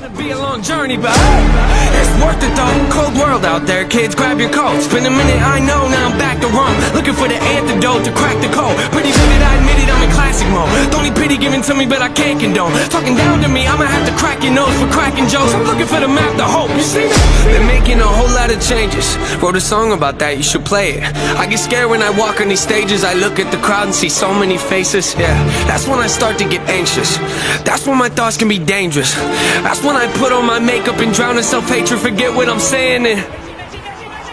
Gotta be a long journey, but it's worth it though. Cold world out there, kids, grab your coats. Been a minute, I know, now I'm back to Rome. Looking for the antidote to crack the code. Pretty good at I admit it, I'm in classic mode. Don't need pity given to me, but I can't condone. Talking down to me, I'ma have to crack your nose for cracking jokes. I'm looking for the map to hope, you see that? Been making a whole lot of changes. Wrote a song about that, you should play it. I get scared when I walk on these stages. I look at the crowd and see so many faces. Yeah, that's when I start to get anxious. That's when my thoughts can be dangerous. That's when I put on my makeup and drown in self-hatred. Forget what I'm saying and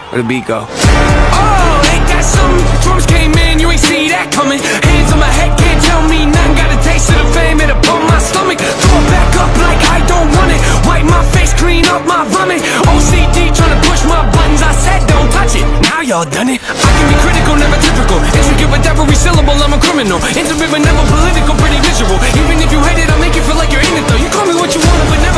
where the beat go? Oh, ain't that something? Drums came in, you ain't see that coming. Hands on my head, can't tell me nothing. Got a taste of the fame, it upon my stomach. Throw it back up like I don't want it. Wipe my face, clean up my vomit. OCD trying to push my buttons. I said don't touch it, now y'all done it. I can be critical, never typical. Intricate with every syllable, I'm a criminal. Intimate but never political, pretty visual. Even if you hate it, I'll make you feel like you're in it though. You call me what you want, but never